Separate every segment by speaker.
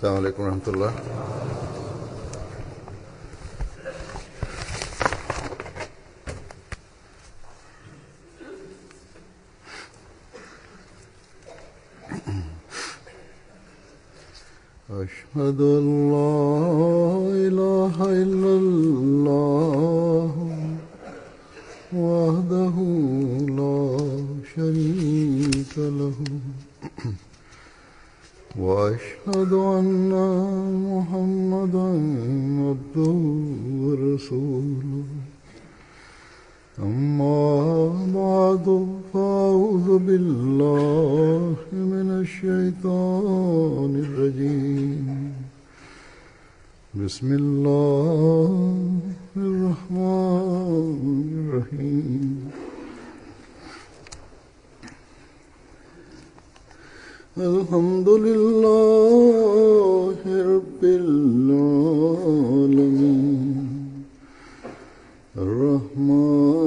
Speaker 1: अस्सलाम वालेकुम रहमतुल्लाह। अशहदु अल्ला इलाहा इल्लल्लाह वहदहु ला शरीका लहु वअशहदु अन्ना मुहम्मदन अब्दुहु व रसूलुहु अम्मा बअदु फ़अऊज़ु बिल्लाहि मिनश शैतानिर रजीम बिस्मिल्लाहिर रहमानिर रहीम अल्हम्दुलिल्लाहि रब्बिल आलमीन अर्रहमानिर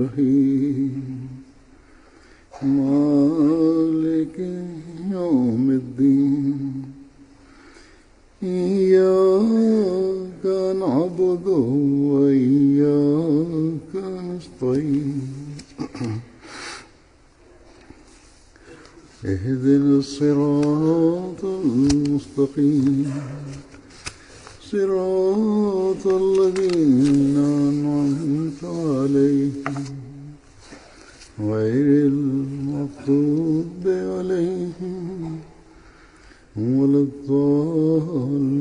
Speaker 1: रहीम मालिकि यौमिद्दीन इय्याका नअबुदु व इय्याका नस्तईन اهدنا الصراط المستقيم صراط الذين أنعمت عليهم غير المغضوب عليهم ولا الضالين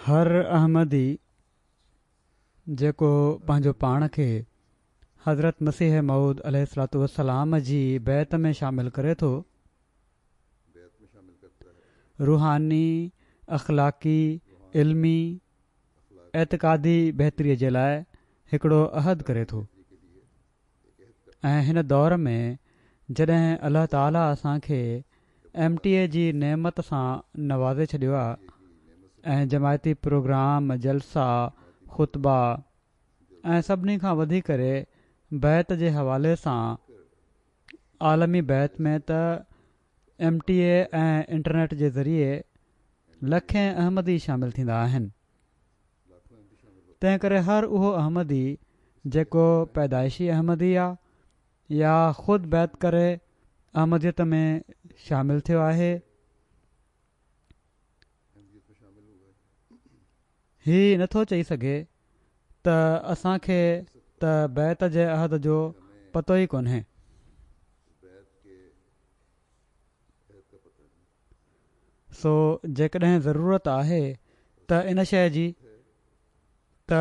Speaker 2: हर अहमदी जेको पंहिंजो पाण खे हज़रत मसीह मऊद अलैहिस्सलातु वस्सलाम जी बैत में शामिल करे थो, रूहानी, अख़लाक़ी, इल्मी, एतिक़ादी बहितरीअ जे लाइ हिकिड़ो अहद करे थो। ऐं हिन दौर में जॾहिं अल्लाह ताला असांखे MTA जी नेमत सां नवाज़े छॾियो आहे ऐं जमायती प्रोग्राम, जलसा, ख़ुतबा ऐं सभिनी खां वधीक करे बैत जे हवाले सां आलमी बैत में त MTA ऐं इंटरनेट जे ज़रिए लखें अहमदी शामिल थींदा आहिनि। तंहिं करे हर उहो अहमदी जेको पैदाइशी अहमदी आहे या ख़ुदि बैत करे अहमदियत में शामिल थियो आहे, ही नथो चई सघे त असांखे त बैत जे अहद जो पतो ई कोन्हे। सो जेकॾहिं ज़रूरत आहे त इन शइ जी त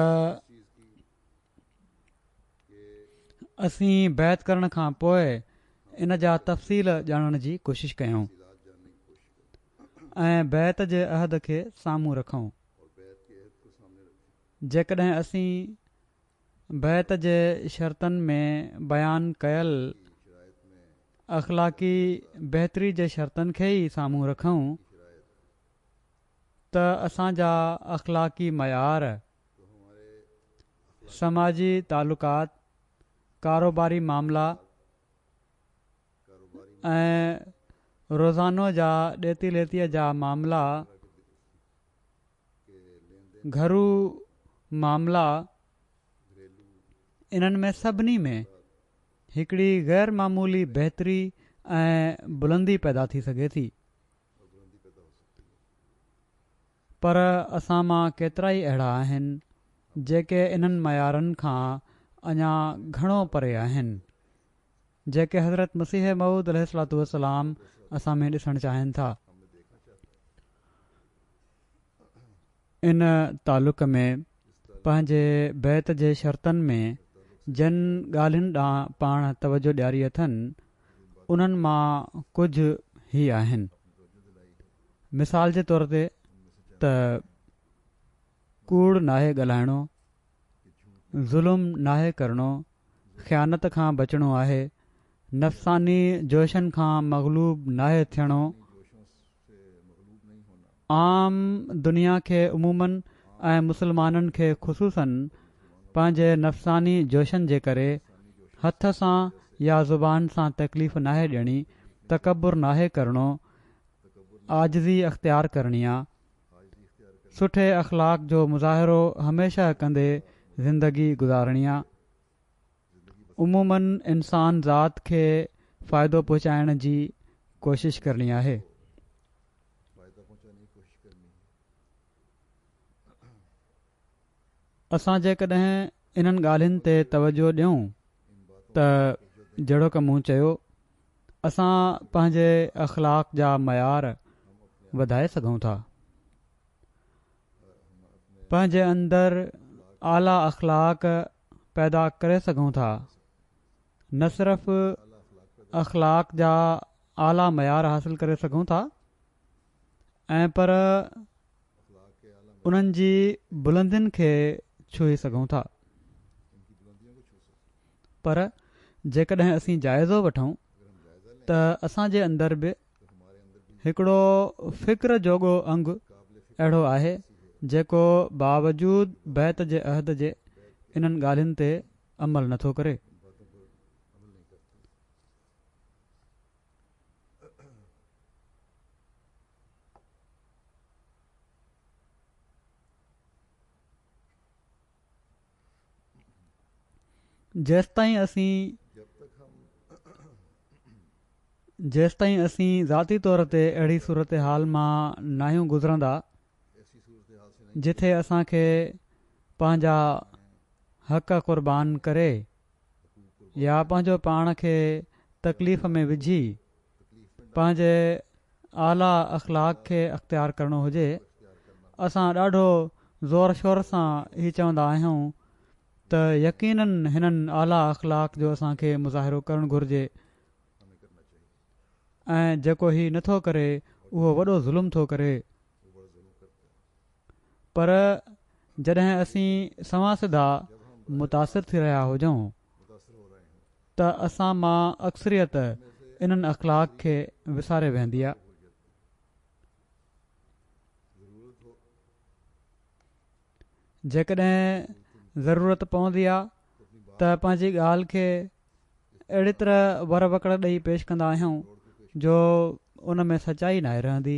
Speaker 2: असीं बैत करण खां पोइ इन जा तफ़सील ॼाणण जी कोशिशि कयूं ऐं बैत जे अहद खे साम्हूं रखूं। जेकॾहिं असीं बैत जे शर्तनि में बयानु कयल अख़लाक़ी बहितरी जे शर्तनि खे ई साम्हूं रखूं त असांजा अख़लाक़ी मयार, समाजी तालुकात, कारोबारी मामला ऐं रोज़ानो जा ॾेती लेतीअ जा मामला, घरू मामला, इन्हनि में सभिनी में हिकिड़ी गैर मामूली बहितरी ऐं बुलंदी पैदा थी सघे थी। पर असां मां केतिरा ई अहिड़ा आहिनि जेके इन्हनि मयारनि खां अञा घणो परे आहिनि, जेके हज़रत मसीह मऊद अलैहिस्सलातु वस्सलाम असां में ॾिसणु चाहिनि था। इन तालुक़ में पंहिंजे बैत जे शर्तनि में जिन ॻाल्हियुनि ॾांहुं पाण तवजो ॾियारी अथनि उन्हनि मां कुझु ई आहिनि। मिसाल जे तौर ते त कूड़ नाहे ॻाल्हाइणो, ज़ुल्म नाहे करणो, ख़यानत खां बचणो आहे, नफ़सानी जोशनि खां मग़लूब नाहे थियणो, आम दुनिया खे उमूमन ऐं मुसलमाननि खे ख़ुसूसन पंहिंजे नफ़सानी जोशनि जे करे हथ सां या ज़ुबान सां तकलीफ़ नाहे ॾियणी, तकबुर नाहे करणो, आजिज़ी अख़्तियार करणी आहे, सुठे अख़लाक जो मुज़ाहिरो हमेशह कंदे ज़िंदगी गुज़ारणी आहे। उमूमन इंसान ज़ात खे फ़ाइदो पहुचाइण जी कोशिश करणी आहे। असां जेकॾहिं इन्हनि ॻाल्हियुनि ते तवजो ॾियूं त जहिड़ो की मूं चयो, असां पंहिंजे अख़लाक जा मयार वधाए सघूं था, पंहिंजे अंदरि आला अख़लाक पैदा करे सघूं था। न सिर्फ़ अख़लाक जा आला मयार हासिल करे सघूं था, ऐं पर उन्हनि जी बुलंदियुनि खे छुई सघूं था। पर जेकॾहिं असीं जाइज़ो वठूं त असांजे अंदरि बि हिकिड़ो फ़िक्र जोॻो अंग अहिड़ो आहे जेको बावजूद बैत जे अहद जे इन्हनि ॻाल्हियुनि ते अमल नथो करे। जेसिताईं असीं ज़ाती तौर ते अहिड़ी सूरत हाल मां नाहियूं गुज़रंदा जिथे असांखे पंहिंजा हक़ क़ुर्बान करे या पंहिंजो पाण खे तकलीफ़ में विझी पंहिंजे आला अख़लाक खे अख़्तियार करणो हुजे, असां ॾाढो ज़ोर शोर सां ही चवंदा आहियूं त यकीनन हिननि आला अख़लाक जो असांखे मुज़ाहिरो करणु घुरिजे, ऐं जेको ही नथो करे उहो वॾो ज़ुल्म थो करे। पर जॾहिं असीं सवा सिधा मुतासिर थी रहिया हुजूं त असां मां अक्सरियत इन्हनि अख़लाक खे विसारे वेंदी आहे। जेकॾहिं ज़रूरत पवंदी आहे त पंहिंजी ॻाल्हि खे अहिड़ी तरह वर वकड़ ॾेई पेश कंदा आहियूं जो उन में सचाई नाहे रहंदी,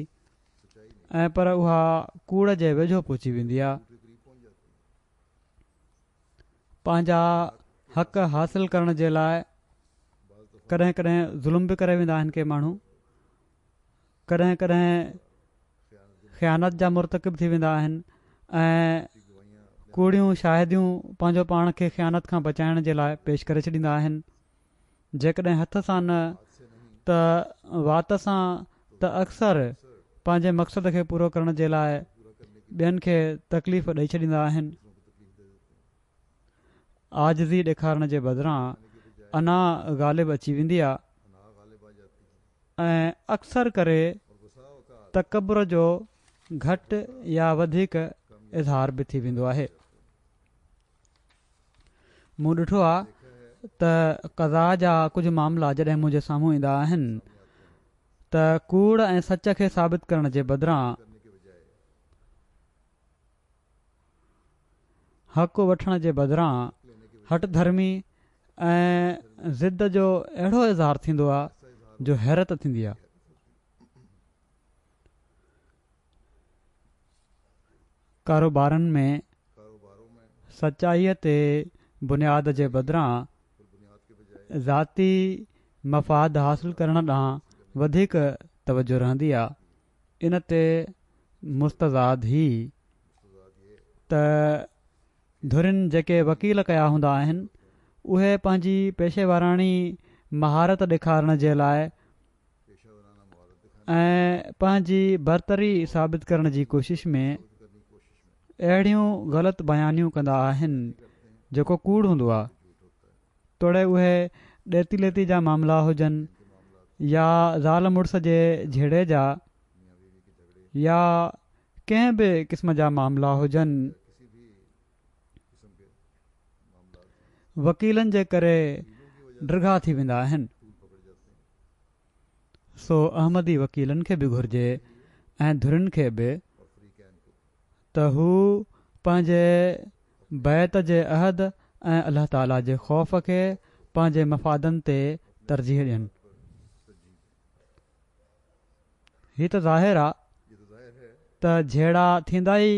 Speaker 2: ऐं पर उहा कूड़ जे वेझो पहुची वेंदी आहे। पंहिंजा हक़ हासिल करण जे लाइ कॾहिं कॾहिं ज़ुल्म बि करे वेंदा आहिनि के माण्हू, कॾहिं कॾहिं ख़यानत जा मुर्तकिब थी वेंदा आहिनि ऐं कूड़ियूं शाहिदियूं पंहिंजो पाण खे ख़यानत खां बचाइण जे लाइ पेश करे छॾींदा आहिनि। जेकॾहिं हथ सां न त वात सां त अक्सर पंहिंजे मक़सद खे पूरो करण जे लाइ ॿियनि खे तकलीफ़ ॾेई छॾींदा आहिनि। आजिज़ी ॾेखारण जे बदिरां अना ग़ालिब अची वेंदी आहे, ऐं अक्सर करे तकबुर जो घटि या वधीक इज़हार बि थी वेंदो आहे। मूं ॾिठो आहे त क़ज़ा जा कुझु मामला जॾहिं मुंहिंजे साम्हूं ईंदा आहिनि त कूड़ ऐं सच खे साबित करण जे बदिरां हक़ वठण जे बदिरां हट धर्मी ऐं ज़िद जो अहिड़ो इज़हार थींदो आहे जो हैरत थींदी आहे। कारोबारनि में सचाईअ ते बुनियाद जे बदिरां ज़ाती मफ़ाद हासिल करण ॾांहुं वधीक तवजो रहंदी आहे। इन ते मुस्तज़ाद ई त धुरिन जेके वकील कया हूंदा आहिनि उहे पंहिंजी पेशेवाराणी महारत ॾेखारण जे लाइ ऐं पंहिंजी बरतरी साबित करण जी कोशिश में अहिड़ियूं ग़लति बयानियूं कंदा आहिनि जेको कूड़ हूंदो आहे। तोड़े उहे ॾेती लेती जा मामला हुजनि या ज़ाल मुड़ुस जे झेड़े जा या कंहिं बि क़िस्म जा मामला हुजनि, वकीलनि जे करे ड्रिघा थी वेंदा आहिनि। सो अहमदी वकीलनि खे बि घुरिजे ऐं धुरिन खे बि त हू पंहिंजे बैत जे अहद ऐं अल्लाह ताला जे ख़ौफ़ खे पंहिंजे मफ़ादनि ते तरजीह ॾियनि। हीअ त ज़ाहिर आहे त जहिड़ा थींदा ई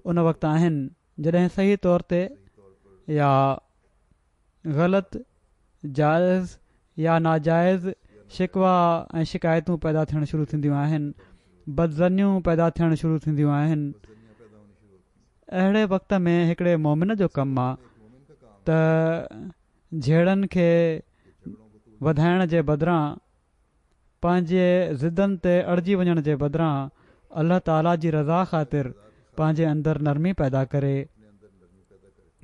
Speaker 2: उन वक़्तु आहिनि जॾहिं सही तौर ते या ग़लति जाइज़ या नाजाइज़ शिकवा ऐं शिकायतूं पैदा थियणु शुरू थींदियूं आहिनि, बदज़नियूं पैदा थियणु शुरू थींदियूं आहिनि। अहिड़े वक़्त में हिकिड़े मोमिन जो कमु आहे त जहिड़नि खे वधाइण जे बदिरां पंहिंजे ज़िदनि ते अड़िजी वञण जे बदिरां अल्लाह ताला जी रज़ा ख़ातिर पंहिंजे अंदरि नरमी पैदा करे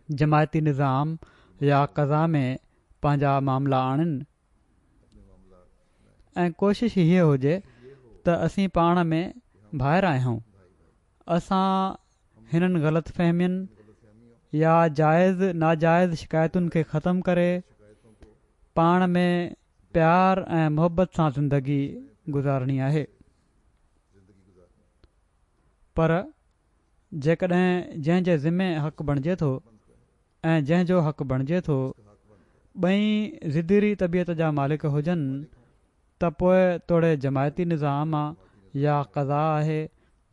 Speaker 2: जमायती निज़ाम या क़ज़ा में पंहिंजा मामला आणनि। ऐं कोशिशि हीअ हुजे त असीं पाण में भाइर आहियूं, असां हिननि ग़लति फ़हमियुनि या जाइज़ नाजाइज़ शिकायतुनि खे ख़तमु करे पाण में प्यार ऐं मुहबत सां ज़िंदगी गुज़ारणी आहे। पर जेकॾहिं जंहिंजे ज़िमे हक़ बणिजे थो ऐं जंहिंजो हक़ बणिजे थो ॿई ज़िदरी तबियत जा मालिक हुजनि त पोइ तोड़े जमायती निज़ाम आहे या क़ज़ा आहे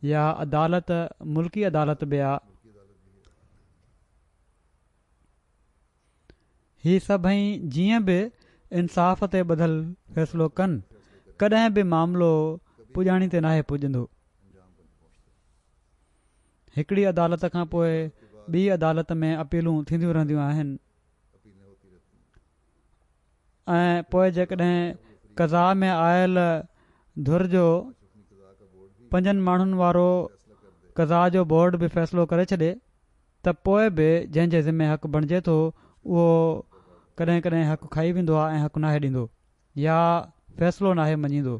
Speaker 2: या अदालत मुल्की अदालत बि आहे। ही सभई जीअं बि इंसाफ़ ते ॿधल फ़ैसिलो कनि कॾहिं बि मामिलो पुॼाणी ते नाहे पुॼंदो। हिकिड़ी अदालत खां पोइ ॿी अदालत में अपीलूं थींदियूं रहंदियूं आहिनि ऐं पोइ जेकॾहिं क़ज़ा में आयल धुर जो 5 माण्हुनि वारो क़ज़ा जो बोर्ड बि फ़ैसिलो करे छॾे त पोइ बि जंहिंजे ज़िमे हक़ बणिजे थो उहो कॾहिं कॾहिं हक़ खाई वेंदो आहे ऐं हक़ नाहे ॾींदो या फ़ैसिलो नाहे मञींदो,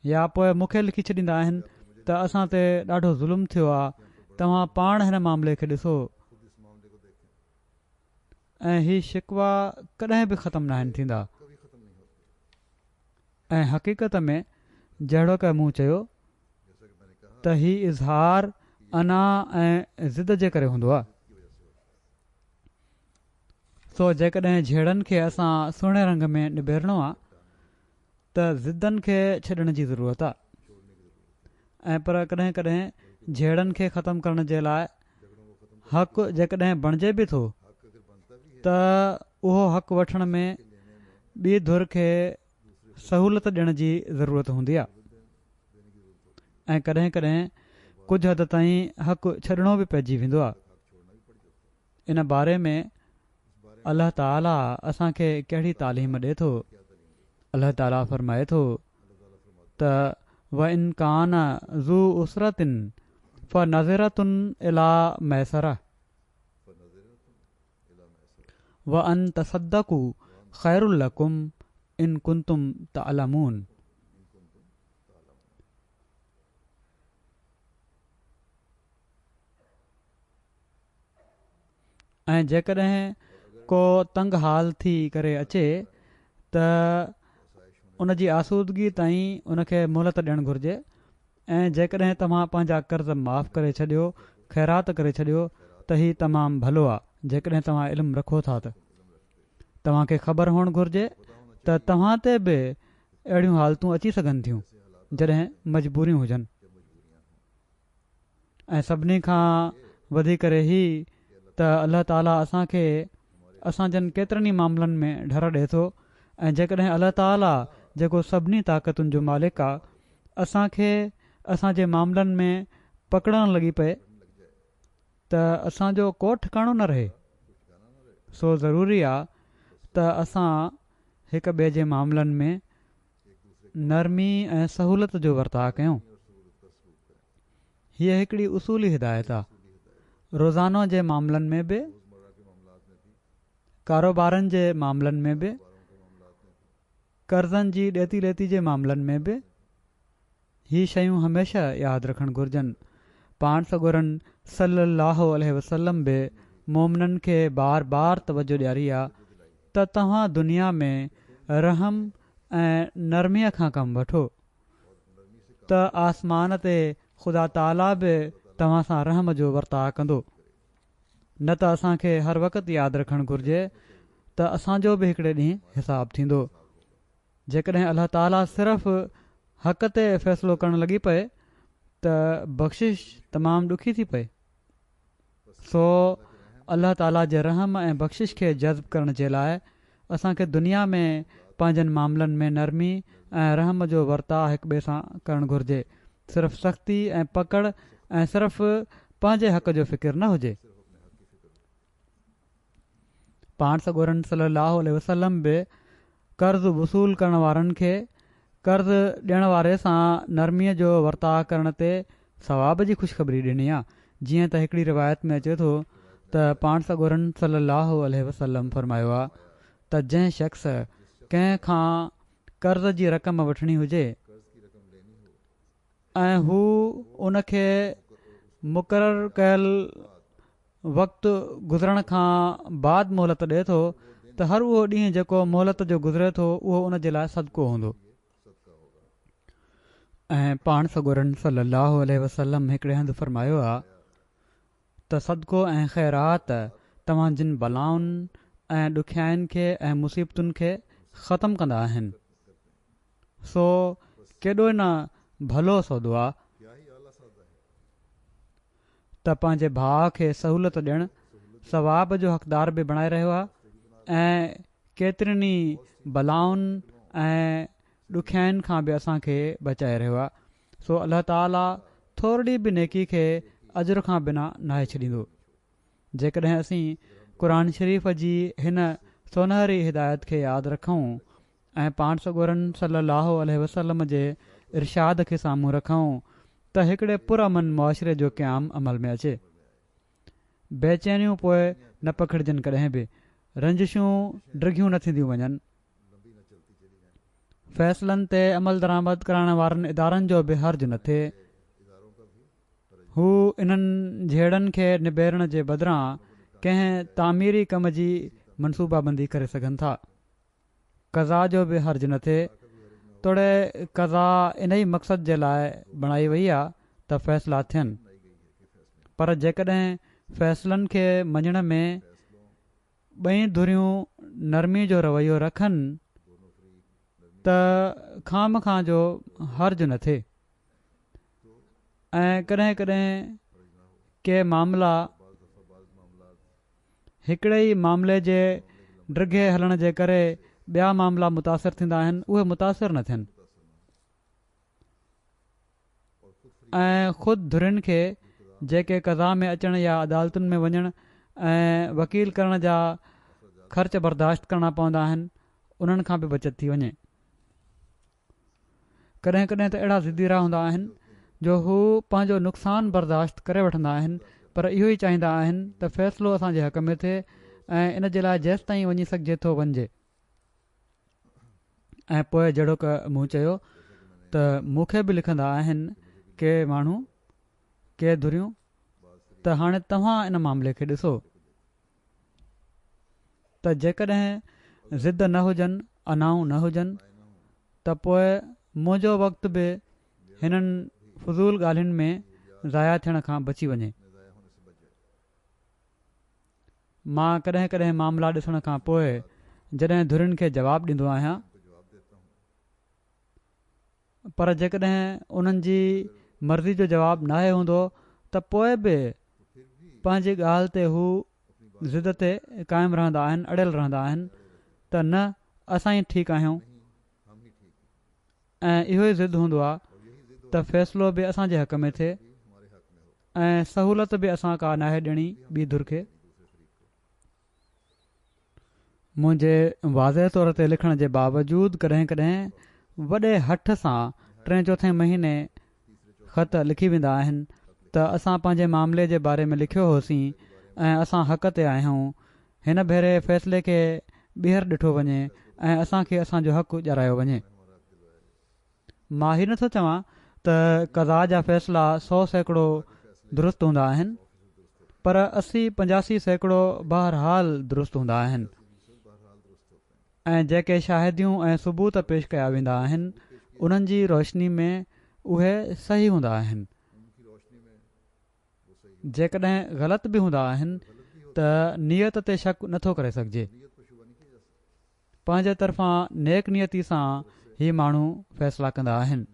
Speaker 2: या पोइ मूंखे लिखी छॾींदा आहिनि त असां ते ॾाढो ज़ुल्म थियो आहे, तव्हां पाण हिन मामले खे ॾिसो। ऐं ही शिकवा कॾहिं बि ख़तमु न आहिनि थींदा। ऐं हक़ीक़त में जहिड़ो की मूं चयो त ही इज़हार अना ऐं ज़िद जे करे हूंदो आहे। सो जेकॾहिं झेड़नि खे असां सुहिणे रंग में निबेरणो आहे त ज़िदनि खे छॾण जी ज़रूरत आहे। ऐं पर कॾहिं कॾहिं झेड़नि खे ख़तमु करण जे लाइ हक़ जेकॾहिं बणिजे बि थो त उहो हक़ वठण में ॿी धुर खे सहूलियत ॾियण जी ज़रूरत हूंदी आहे। ऐं कॾहिं कॾहिं कुझु हद ताईं हक़ छॾणो बि पइजी वेंदो आहे। इन बारे में अल्लाह ताला असांखे कहिड़ी तालीम ॾिए थो। अल्लाह ताला फ़रमाए थो त व इन कान ज़ू उसरतिन फ़नज़रतुन इला मैसरा व अन तसद्दक़ू ख़ैरुल लकुम इन कुंतुम तअलमून। ऐं जेकॾहिं को तंग हाल थी करे अचे त उन जी आसूदगी ताईं उनखे मोहलत ॾियणु घुरिजे। ऐं जेकॾहिं तव्हां पंहिंजा कर्ज़ माफ़ करे छॾियो, ख़ैरात करे छॾियो त हीउ तमामु भलो आहे। जेकॾहिं तव्हां इल्मु रखो था त तव्हांखे ख़बर हुअणु घुरिजे त तव्हां ते बि अहिड़ियूं हालतूं अची सघनि थियूं जॾहिं मजबूरियूं हुजनि। ऐं सभिनी खां वधीक ही त अल्लाह ताला असांखे असांजनि केतिरनि ई मामलनि में डर ॾिए थो। ऐं जेकॾहिं अल्लाह ताला जेको सभिनी ताक़तुनि जो मालिक आहे असांखे असांजे मामलनि में पकड़णु लॻी पए त असांजो को ठिकाणो न रहे। सो ज़रूरी आहे त असां हिक ॿिए जे मामलनि में नरमी ऐं सहूलियत जो वर्ताउ कयूं। हीअ हिकिड़ी उसूली हिदायत आहे। रोज़ानो जे मामलनि में बि, कारोबारनि जे मामलनि में बि, कर्ज़नि जी ॾेती लेती जे मामलनि में बि ही शयूं हमेशह यादि रखणु घुरिजनि। पाण सॻोरन सल्लल्लाहु अलैहि वसल्लम बि मोमिननि खे बार बार तवजो ॾियारी आहे त तव्हां दुनिया में रहम ऐं नरमीअ खां कमु वठो त आसमान ते ख़ुदा ताला बि तव्हां सां रहम जो वर्ताउ कंदो। न त असांखे हर वक़्तु यादि रखणु घुरिजे त असांजो बि हिकिड़े ॾींहुं हिसाबु थींदो। जेकॾहिं अल्लाह ताला सिर्फ़ु हक़ ते फ़ैसिलो करणु लॻी पए त बख़्शिश तमामु ॾुखी थी पए। सो अल्लाह ताला जे रहम ऐं बख़्शिश खे जज़्ब करण जे लाइ असांखे दुनिया में पंहिंजनि मामलनि में नरमी ऐं रहम जो वर्ताउ हिक ॿिए सां करणु घुरिजे। सिर्फ़ु सख़्ती ऐं पकड़ ऐं सिर्फ़ु पंहिंजे हक़ जो फ़िकिर न हुजे। पाण सॻोरन सल्लल्लाहु अलैहि वसल्लम बि कर्ज़ वसूल करण वारनि खे कर्ज़ ॾियण वारे सां नरमीअ जो वर्ताउ करण ते सवाब जी ख़ुशख़बरी ॾिनी आहे। जीअं त हिकिड़ी रिवायत में अचे थो त पाण सॻोरन सल्लल्लाहु अलैहि वसल्लम फरमायो आहे त जंहिं शख़्स कंहिं खां कर्ज़ जी रक़म वठणी हुजे ऐं हू उनखे मुक़ररु कयल वक़्तु गुज़रण खां बाद मोहलत ॾिए थो त हर उहो ॾींहुं जेको मोहलत जो गुज़रे थो उहो उन जे लाइ सदको हूंदो। ऐं पाण सॻोरन सल्लल्लाहु अलैहि वसल्लम हिकिड़े हंधि फरमायो आहे त सदको ऐं ख़ैरात तव्हां जिन बलाउनि ऐं ॾुखियाईनि खे ऐं मुसीबतुनि खे ख़तमु कंदा आहिनि। सो केॾो न भलो सौदो आहे त पंहिंजे भाउ खे सहूलियत ॾियणु सवाब जो हक़दार बि बणाए रहियो आहे ऐं केतिरनि ई बलाउनि ऐं ॾुखियाईनि खां बि असांखे बचाए रहियो आहे। सो अल्लाह ताला थोरी बि नेकी खे अजुर खां बिना नाहे छॾींदो। जेकॾहिं असीं क़ुर शरीफ़ जी हिन सोनहरी हिदायत खे यादि रखूं ऐं पाण सॻोरन सल्लल्लाहु अलैहि वसल्लम जे इरशाद खे साम्हूं रखूं त हिकिड़े पुरअमन मुआशिरे जो क़याम अमल में अचे। बेचैनियूं पोइ न पखिड़िजनि, कॾहिं बि रंजिशूं ड्रिघियूं न थींदियूं वञनि। फ़ैसिलनि ते अमल दरामद कराइण वारनि इदारनि जो बि हर्ज न थिए। हू इन्हनि झेड़नि खे निबेरण जे बदिरां कंहिं तामीरी कम जी मनसूबाबंदी करे सघनि था। क़ज़ा जो बि हर्ज न थिए। तोड़े क़ज़ा इन ई मक़सद जे लाइ बणाई वई आहे त फ़ैसिला थियनि, पर जेकॾहिं फ़ैसिलनि खे मञण में ॿई धुरियूं नरमी जो रवैयो रखनि त खाम खां जो हर्ज न थिए। ऐं कॾहिं कॾहिं के मामला हिकिड़े ई मामले जे ड्रिघे हलण जे करे ॿिया मामला मुतासिर थींदा आहिनि, उहे मुतासिर न थियनि। ऐं ख़ुदि धुरियुनि खे जेके क़ज़ा में अचण या अदालतुनि में वञण ऐं वकील करण जा ख़र्च बर्दाश्त करणा पवंदा आहिनि, उन्हनि खां बि बचत थी वञे। कॾहिं कॾहिं त अहिड़ा ज़िदीरा हूंदा आहिनि जो हू पंहिंजो नुक़सानु बर्दाश्त करे वठंदा आहिनि, पर इहो ई चाहींदा आहिनि त फ़ैसिलो असांजे हक़ में थिए ऐं इन जे लाइ जेसि ताईं वञी सघिजे थो वञिजे। ऐं पोइ जहिड़ो क मूं चयो त मूंखे बि लिखंदा आहिनि के माण्हू, के धुरियूं, त हाणे तव्हां इन मामले खे ॾिसो त जेकॾहिं ज़िद न हुजनि, अनाऊं न हुजनि, त पोइ मुंहिंजो वक़्तु बि हिननि फज़ूल ॻाल्हियुनि में ज़ाया थियण खां बची वञे। मां कॾहिं कॾहिं मामला ॾिसण खां पोइ जॾहिं धुरियुनि खे जवाबु ॾींदो आहियां, पर जेकॾहिं उन्हनि जी मर्ज़ी जो जवाबु नाहे हूंदो त पोइ बि पंहिंजी ॻाल्हि ते हू ज़िद ते क़ाइमु रहंदा आहिनि, अड़ियल रहंदा आहिनि त न असां ई ठीकु आहियूं। ऐं इहो ई ज़िद हूंदो आहे त फ़ैसिलो बि असांजे हक़ में थिए ऐं सहूलियत बि असां का नाहे ॾियणी ॿी धुर खे। मुंहिंजे वाज़े तौर ते लिखण जे बावजूदि कॾहिं कॾहिं वॾे हठ सां 3-4 महीने ख़त लिखी वेंदा आहिनि त असां पंहिंजे मामले जे बारे में लिखियो होसीं ऐं असां हक़ ते आहियूं। हिन भेरे फ़ैसिले खे ॿीहर ॾिठो वञे ऐं असांखे असांजो हक़ु ॼारायो वञे। मां ही नथो चवां त क़ज़ा जा फ़ैसिला 100% दुरुस्त हूंदा आहिनि, पर 80-85% बहरहाल दुरुस्त हूंदा आहिनि ऐं जेके शाहिदियूं ऐं सबूत पेश कया वेंदा आहिनि उन्हनि जी रोशनी में उहे सही हूंदा आहिनि। जेकॾहिं ग़लति बि हूंदा आहिनि त नियत ते शक नथो करे सघिजे। पंहिंजे तरफ़ां नेक नियती सां ही माण्हू फ़ैसिला कंदा आहिनि।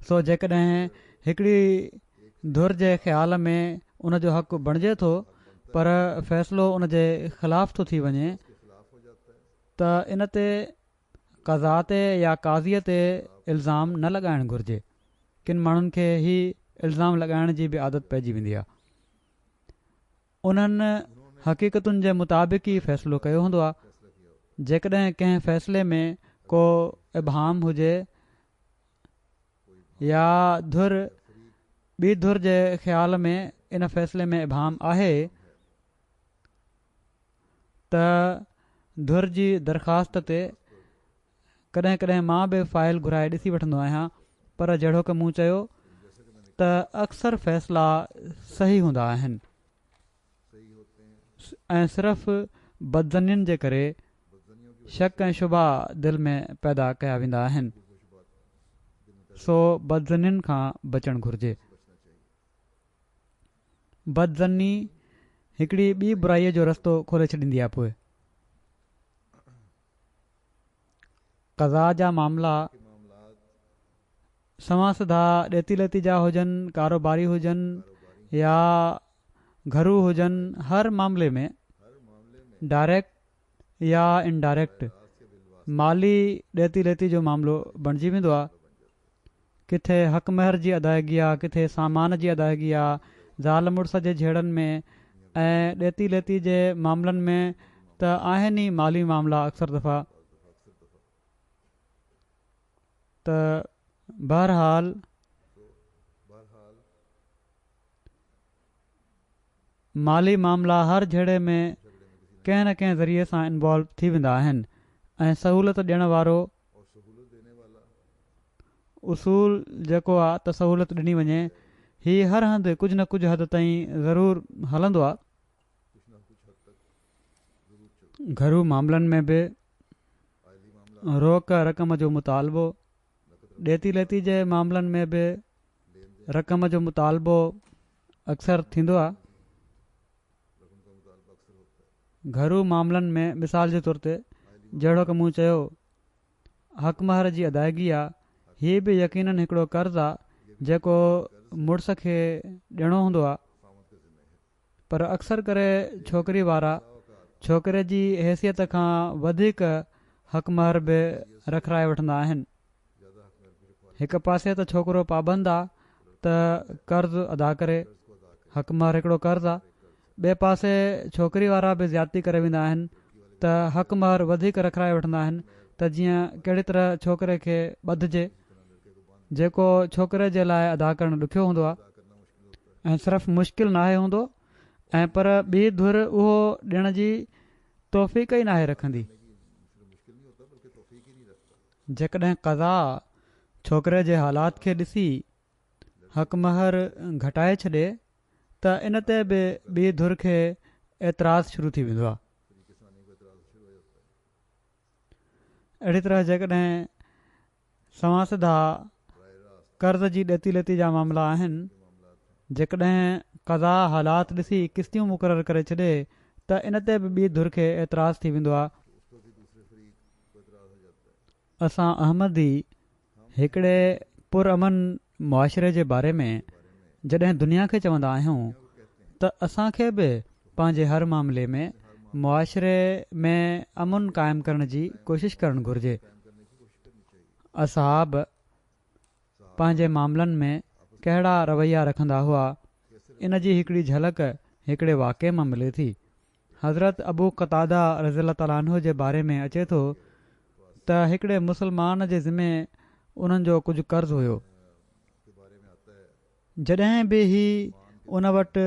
Speaker 2: सो जेकॾहिं हिकिड़ी धुर जे ख़्याल में उन जो हक़ बणिजे थो पर फ़ैसिलो उन जे ख़िलाफ़ थो थी वञे त इन ते क़ज़ा ते या काज़ीअ ते इल्ज़ाम न लॻाइणु घुरिजे। किन माण्हुनि खे ही इल्ज़ाम लॻाइण जी बि आदत पइजी वेंदी आहे। उन्हनि हक़ीक़तुनि जे मुताबिक़ ई फ़ैसिलो कयो हूंदो आहे। जेकॾहिं कंहिं फ़ैसिले में को इबहाम हुजे या ॿी धुर जे ख़्याल में इन फ़ैसिले में इबहाम आहे त धुर जी दरख़्वास्त ते कॾहिं कॾहिं मां बि फ़ाइल घुराए ॾिसी वठंदो आहियां, पर जहिड़ो की मूं चयो त अक्सर फ़ैसिला सही हूंदा आहिनि ऐं सिर्फ़ बदज़नियुनि जे करे शक ऐं शुबा दिलि में पैदा कया वेंदा आहिनि। सो बदज़नियुनि खां बचणु घुरिजे। बदज़नी हिकिड़ी ॿी बुराईअ जो रस्तो खोले छॾींदी आहे। पोइ क़ज़ा जा मामला सवां सिधा ॾेती लेती जा हुजनि, कारोबारी हुजनि या घरू हुजनि, हर मामले में डायरेक्ट या इनडायरेक्ट माली ॾेती लेती जो मामिलो बणिजी वेंदो आहे। किथे हक़ महर जी अदायगी आहे, किथे सामान जी अदायगी आहे, ज़ाल मुड़ुस जे झेड़नि में ऐं ॾेती लेती जे मामलनि में त आहिनि ई माली मामला अक्सर दफ़ा। त बहरहाल माली मामला हर झेड़े में कंहिं न कंहिं ज़रिए सां इन्वॉल्व थी वेंदा आहिनि ऐं सहूलियत ॾियण वारो उसूल जेको आहे त सहूलियत ॾिनी वञे, हीअ हर हंधि कुझु न कुझु हद ताईं ज़रूरु हलंदो आहे। घरू मामलनि में बि रोक रक़म जो मुतालबो, ॾेती लेती जे मामलनि में बि रक़म जो मुतालबो अक्सर थींदो आहे। घरू मामलनि में मिसाल जे तौर ते जहिड़ो की मूं चयो हक़ महर जी अदायगी आहे, हीअ बि यकीननि हिकिड़ो कर्ज़ु आहे जेको मुड़ुस खे ॾियणो हूंदो आहे। पर अक्सर करे छोकिरी वारा छोकिरे जी हैसियत खां वधीक हक़ महर बि रखाए वठंदा आहिनि। हिकु पासे त छोकिरो पाबंद आहे त कर्ज़ु अदा करे, हक़ महर हिकिड़ो कर्ज़ु आहे। ॿिए पासे छोकिरी वारा बि ज़्यादती करे वेंदा आहिनि त हक़ महर वधीक रखाए वठंदा आहिनि त जीअं कहिड़ी तरह छोकिरे खे ॿधिजे, जेको छोकिरे जे लाइ अदा करणु ॾुखियो हूंदो आहे ऐं सिर्फ़ु मुश्किल नाहे हूंदो ऐं पर ॿी धुर उहो ॾियण जी तौफ़ीक़ ई नाहे रखंदी। जेकॾहिं क़ज़ा छोकिरे जे हालात खे ॾिसी हक़ महर घटाए छॾे त इन ते बि ॿी धुर खे एतिराज़ शुरू थी वेंदो आहे। अहिड़ी तरह जेकॾहिं सवां सिधा कर्ज़ जी ॾेती लेती जा मामला आहिनि, जेकॾहिं क़ज़ा हालात ॾिसी किस्तियूं मुक़ररु करे छॾे त इन ते बि ॿी धुर खे एतिराज़ थी वेंदो आहे। असां अहमदी हिकिड़े पुरअमन मुआशिरे जे बारे में जॾहिं दुनिया खे चवंदा आहियूं त असांखे बि पंहिंजे हर मामले में मुआशिरे में अमुन क़ाइमु करण जी कोशिशि करणु घुरिजे। असहाब पंहिंजे मामलनि में कहिड़ा रवैया रखंदा हुआ, इन जी हिकिड़ी झलक हिकिड़े वाक़े मां मिले थी। हज़रत अबू क़तादा रज़ियल्लाहु ताला अन्हु जे बारे में अचे थो त हिकिड़े मुस्लमान जे ज़िमे उन्हनि जो कुझु कर्ज़ु हुयो। जॾहिं बि ही उन वटि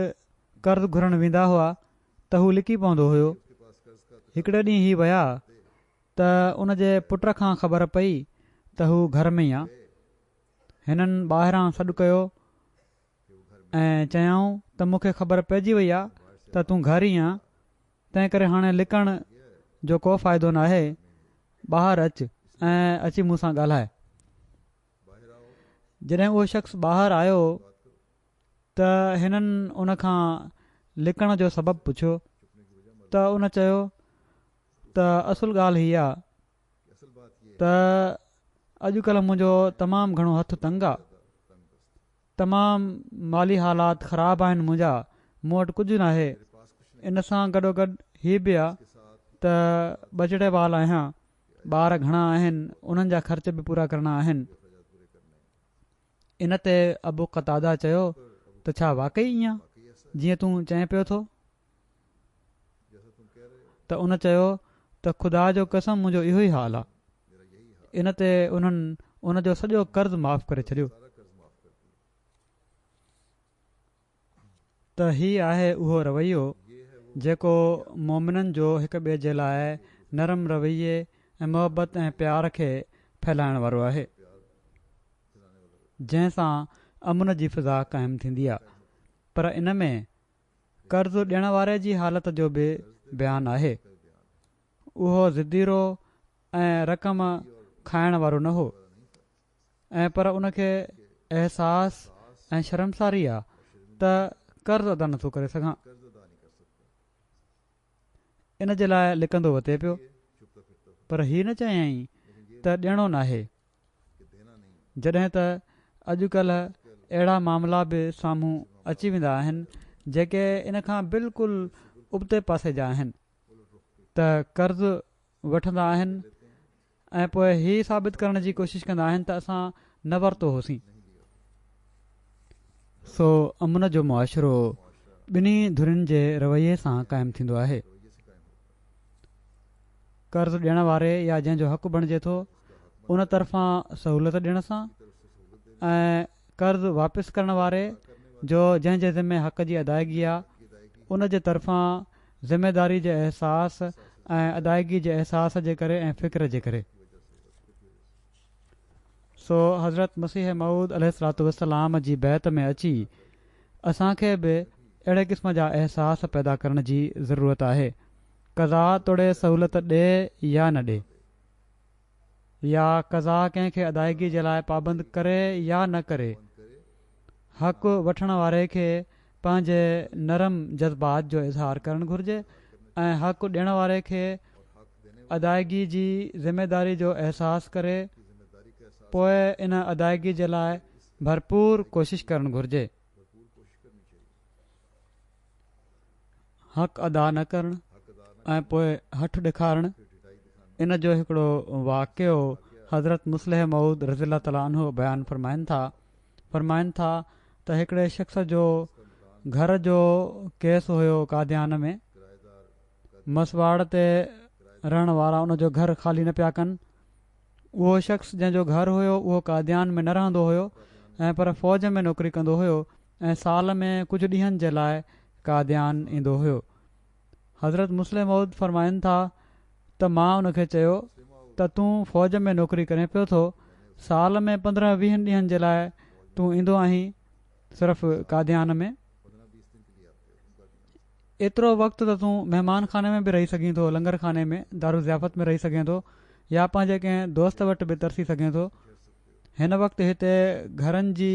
Speaker 2: कर्ज़ु घुरणु वेंदा हुआ त हू लिकी पवंदो हुयो। हिकिड़े ॾींहुं ही विया त उन जे पुट खां ख़बर पई त हू घर में ई आहे। हिननि ॿाहिरां सॾु कयो ऐं चयाऊं त मूंखे ख़बर पइजी वई आहे त तूं घर ई आहे, तंहिं करे हाणे लिकण जो को फ़ाइदो नाहे, ॿाहिरि अचु ऐं अची मूं सां ॻाल्हाए। जॾहिं उहो शख़्स ॿाहिरि आयो त हिननि उन खां लिकण जो सबबु पुछियो त उन चयो त असुलु ॻाल्हि हीअ आहे त अॼुकल्ह मुंहिंजो तमामु घणो हथु तंग आहे, तमामु माली हालात ख़राबु आहिनि मुंहिंजा, मूं वटि कुझु न आहे। इन सां गॾोगॾु हीअ बि आहे त बजड़े वाल आहियां, ॿार घणा आहिनि, उन्हनि जा ख़र्च बि पूरा करणा आहिनि। इन ते अबू क़तादा चयो त छा वाक़ई ईअं जीअं तूं चएं पियो थो? त उन चयो त ख़ुदा जो कसम मुंहिंजो इहो ई हाल आहे। इन ते उन्हनि उन जो सॼो कर्ज़ु माफ़ु करे छॾियो। त हीअ आहे उहो रवैयो जेको मोमिननि जो हिक ॿिए जे लाइ नरम रवैये ऐं मुहबत ऐं प्यार खे फैलाइण वारो आहे, जंहिंसां अमुन जी फिज़ा क़ाइमु थींदी आहे। पर इन में कर्ज़ु ॾियण वारे जी हालत जो बि बयानु आहे। उहो ज़िदीरो ऐं रक़म खाइण वारो न हो, ऐं पर उनखे अहसासु ऐं शर्मसारी आहे त कर्ज़ु अदा नथो करे सघां। इन जे लाइ लिकंदो वते पियो, पर हीअ न चयई त ॾियणो नाहे। जॾहिं त अॼुकल्ह अहिड़ा मामला बि साम्हूं अची वेंदा आहिनि जेके इन खां बिल्कुलु उबते पासे जा आहिनि, त कर्ज़ु वठंदा आहिनि ऐं पोइ हीअ साबित करण जी कोशिशि कंदा आहिनि त असां न वरितो होसीं। सो अमुन जो मुआशिरो ॿिन्ही धुरियुनि जे रवैये सां क़ाइमु थींदो आहे। कर्ज़ु ॾियण वारे या जंहिंजो हक़ु बणिजे थो उन तरफ़ां सहूलियत ॾियण सां, ऐं कर्ज़ु वापसि करण वारे जो जंहिंजे ज़िमे हक़ जी अदायगी आहे उन जे तरफ़ां ज़िमेदारी जे अहसास ऐं अदायगी जे अहसास जे करे ऐं फ़िक्र जे करे। सो हज़रत मसीह मऊद अलैहिस्सलातु वस्सलाम जी बैत में अची असांखे बि अहिड़े क़िस्म जा अहसास पैदा करण जी ज़रूरत आहे। क़ज़ा तोड़े सहूलियत ॾे या न ॾे, या क़ज़ा कंहिंखे अदायगी जे लाइ पाबंद करे या न करे, हक़ु वठण वारे खे पंहिंजे नरम जज़्बात जो इज़हार करणु घुरिजे ऐं हक़ु ॾियण वारे खे अदायगी जी ज़िमेदारी जो अहसासु करे पोइ इन अदायगी जे लाइ भरपूर कोशिशि करणु घुरिजे। हक़ अदा न करणु ऐं पोइ हठु ॾेखारणु, इन जो हिकिड़ो वाक़ियो हज़रत मुस्लिह मऊद रज़ियल्लाहु तआला अन्हु बयानु फरमाइनि था त हिकिड़े शख़्स जो घर जो केस हुयो कादियान में। मसवाड़ ते रहण वारा उन जो घरु ख़ाली न पिया कनि। उहो शख़्स जंहिंजो घरु हुयो उहो कादियान में न रहंदो हुयो ऐं पर फ़ौज में नौकरी कंदो हुयो ऐं साल में कुझु ॾींहंनि जे लाइ कादियान ईंदो हुयो। हज़रत मुस्लिम मऊद फरमाइनि था त मां उनखे चयो त तूं फ़ौज में नौकरी करे पियो थो, साल में 15-20 ॾींहंनि जे लाइ तूं ईंदो आहीं सिर्फ़ु कादियान में। एतिरो वक़्तु त तूं महिमान खाने में बि रही सघीं थो, लंगर खाने में, दारू ज़ियाफ़त में रही सघें थो, या पंहिंजे कंहिं दोस्त वटि बि तरसी सघें थो। हिन वक़्तु हिते घरनि जी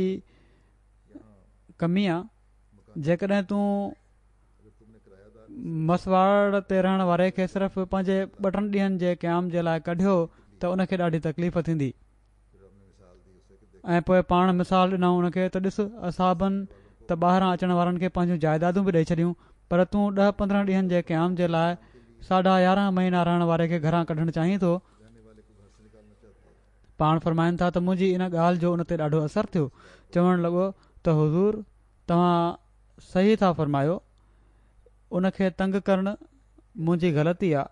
Speaker 2: कमी आहे। जेकॾहिं तूं मसवाड़ ते रहण वारे खे सिर्फ़ु पंहिंजे 2-3 ॾींहंनि जे क़याम जे लाइ कढियो त उनखे ॾाढी तकलीफ़ थींदी। ऐं पोइ पाण मिसाल ॾिनऊं उनखे त ॾिस असाबनि त ॿाहिरां अचण वारनि खे पंहिंजूं जाइदादूं बि ॾेई छॾियूं, पर तूं 10-15 ॾींहंनि जे क़याम जे लाइ 11.5 महीना रहण वारे खे घरां कढणु चाहीं थो। पाण फरमाइनि था त मुंहिंजी इन ॻाल्हि जो उन ते ॾाढो असरु थियो। चवणु लॻो त हुज़ूर तव्हां सही था फरमायो, उनखे तंग करणु मुंहिंजी ग़लती आहे,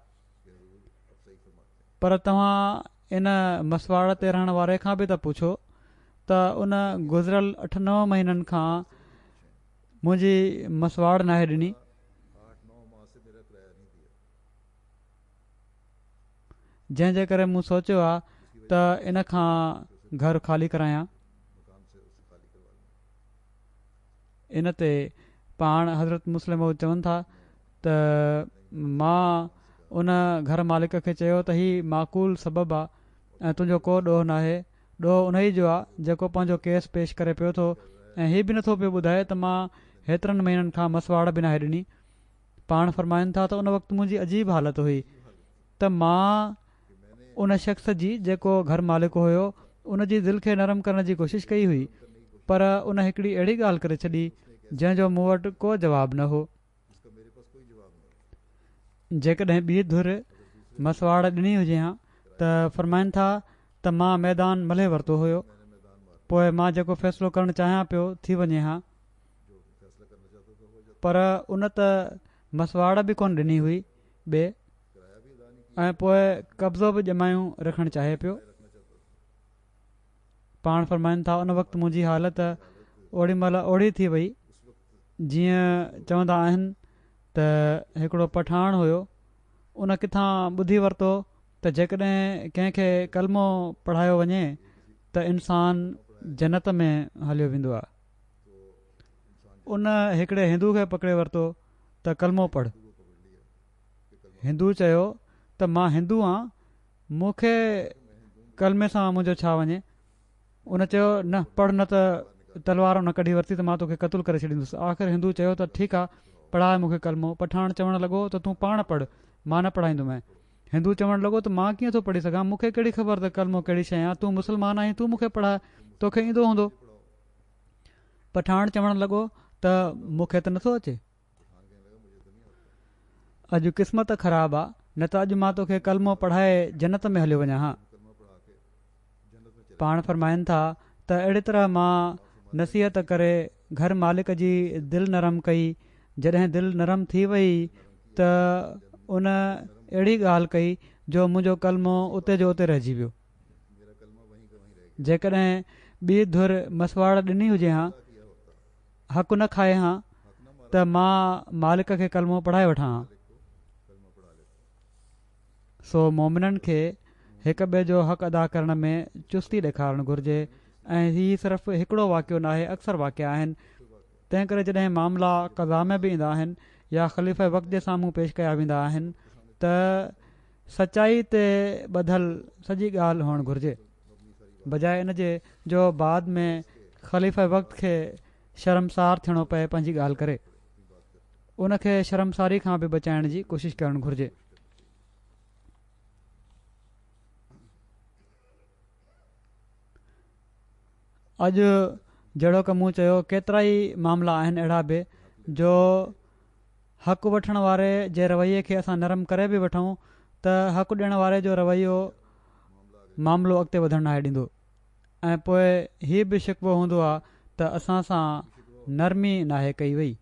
Speaker 2: पर तव्हां इन मसवाड़ ते रहण वारे खां बि त पुछो त उन गुज़िरियल 8-9 महीननि खां मुंहिंजी मसवाड़ नाहे ॾिनी। जंहिंजे करे मूं सोचियो आहे त इन खां घरु ख़ाली करायां। इन ते पाण हज़रत मुस्लिम चवनि था त मां उन घर मालिक खे चयो त हीउ माक़ूल सबबु आहे ऐं तुंहिंजो को ॾोह नाहे, ॾोह उन ई जो आहे जेको पंहिंजो केस पेश करे पियो थो ऐं हीअ बि नथो पियो ॿुधाए त मां हेतिरनि महीननि खां मसवाड़ बि नाहे ॾिनी। पाण फरमाइनि था त उन वक़्तु मुंहिंजी अजीब हालत हुई त मां उन शख़्स जी जेको घर मालिक हुयो उन जी दिलि खे नरम करण जी कोशिशि कई हुई, पर उन हिकिड़ी अहिड़ी ॻाल्हि करे छॾी जंहिंजो मूं वटि को जवाबु न हो। जेकॾहिं ॿी धुर मसवाड़ ॾिनी हुजे हा त फरमाइनि था त मां मैदान मल्हे वरितो हुयो, पोइ मां जेको फ़ैसिलो करणु चाहियां पियो थी वञे हा, पर उन त मसवाड़ बि कोन ॾिनी हुई ॿिए, ऐं पोइ कब्ज़ो बि ॼमायूं रखणु चाहे पियो। पाण फरमाइनि था उन वक़्तु मुंहिंजी हालत ओॾी महिल ओड़ी थी वई जीअं चवंदा आहिनि त हिकिड़ो पठाण हुयो, उन किथां ॿुधी वरितो त जेकॾहिं कंहिंखे कलमो पढ़ायो वञे त इंसान जन्नत में हलियो वेंदो आहे। उन हिकिड़े हिंदू खे पकिड़े वरितो त कलमो पढ़। हिंदू चयो त मां हिंदू आहियां, मूंखे कलमे सां मुंहिंजो छा वञे। उन चयो न पढ़, न त तलवार उन कढी वरिती त मां तोखे क़तलु करे छॾींदुसि। आख़िर हिंदू चयो त ठीकु आहे, पढ़ाए मूंखे कलमो। पठाण चवणु लॻो त तूं पाण पढ़, मां न पढ़ाईंदोमांइ। हिंदू चवणु लॻो त मां कीअं थो पढ़ी सघां, मूंखे कहिड़ी ख़बर त कलमो कहिड़ी शइ आहे, तूं मुस्लमान आहीं, तूं मूंखे पढ़ाए, तोखे ईंदो हूंदो। पठाण चवणु लॻो त मूंखे त नथो अचे, अॼु क़िस्मत ख़राबु आहे, न त अॼु मां तोखे कलमो पढ़ाए जन्नत में हलियो वञा हा। पाण फरमाइनि था त अहिड़ी तरह मां नसीहत करे घर मालिक जी दिलि नरम कई। जॾहिं दिलि नरम थी वई त उन अहिड़ी ॻाल्हि कई जो मुंहिंजो कलमो उते जो उते रहिजी वियो। जेकॾहिं ॿी धुर मसवाड़ ॾिनी हुजे हा, हक़ु न खाए हा, त मां मालिक खे कलमो पढ़ाए वठां हा। सो मोमिननि खे हिक ॿिए जो हक़ अदा करण में चुस्ती ॾेखारणु घुरिजे। ऐं हीअ सिर्फ़ु हिकिड़ो वाक़ियो न आहे, अक्सर वाक़िया आहिनि। तंहिं करे जॾहिं मामला क़ज़ा में बि ईंदा आहिनि या ख़लीफ़े वक़्त जे साम्हूं पेश कया वेंदा आहिनि त सचाई ते ॿधल सॼी ॻाल्हि हुअणु घुरिजे, बजाए इन जे जो बाद में ख़लीफ़े वक़्त खे शर्मसार थियणो पए पंहिंजी ॻाल्हि करे। उनखे शर्मसारी खां बि बचाइण जी कोशिशि करणु घुरिजे। अॼु जहिड़ो की मूं चयो केतिरा ई मामला आहिनि अहिड़ा बि जो हक़ु वठण वारे जे रवैये खे असां नरम करे बि वठूं त हक़ु ॾियण वारे जो रवैयो मामिलो अॻिते वधणु नाहे ॾींदो। ऐं पोइ हीअ बि शिकवो हूंदो आहे त असां सां नरमी नाहे कई वई।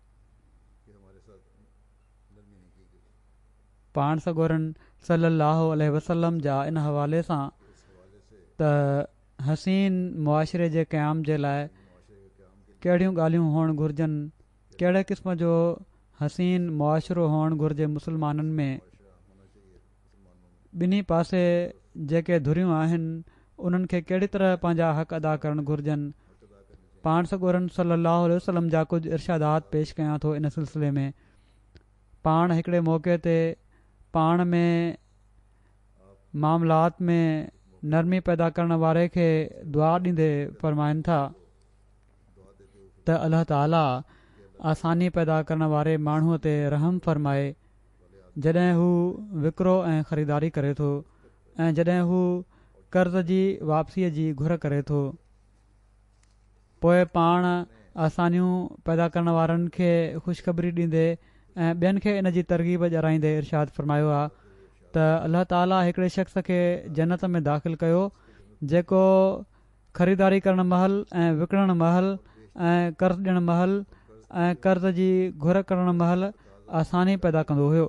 Speaker 2: पाण सगोरन सल्लल्लाहु अलैहि वसल्लम जा इन हवाले सां त हसीन मुआशिरे जे क़याम जे लाइ कहिड़ियूं ॻाल्हियूं हुअणु घुरिजनि, कहिड़े क़िस्म जो हसीन मुआशिरो हुअणु घुरिजे मुस्लमाननि में। ॿिन्ही पासे जेके धुरियूं आहिनि उन्हनि खे कहिड़ी तरह पंहिंजा हक़ अदा करणु घुरिजनि। पाण सगोरन सल्लल्लाहु अलैहि वसल्लम जा कुझु इर्शादात पेश कयां थो इन सिलसिले में। पाण हिकिड़े मौक़े ते पाण में मामलात में नरमी पैदा करण वारे खे दुआ ॾींदे फरमाइनि था त अल्लाह ताला आसानी पैदा करण वारे माण्हूअ ते रहम फरमाए जॾहिं हू विकिरो ऐं ख़रीदारी करे थो ऐं जॾहिं हू कर्ज़ जी वापसीअ जी घुर करे थो। पोइ पाण आसानियूं पैदा करण वारनि खे ख़ुशख़बरी ॾींदे ऐं ॿियनि खे इन जी तरग़ीब ॼाणाईंदे इरशाद फरमायो आहे त अल्लाह ताला हिकिड़े शख़्स खे जन्नत में दाख़िल कयो जेको ख़रीदारी करण महल ऐं विकिणण महल ऐं कर्ज़ ॾियण महल ऐं कर्ज़ जी घुर करण महल आसानी पैदा कंदो हुयो।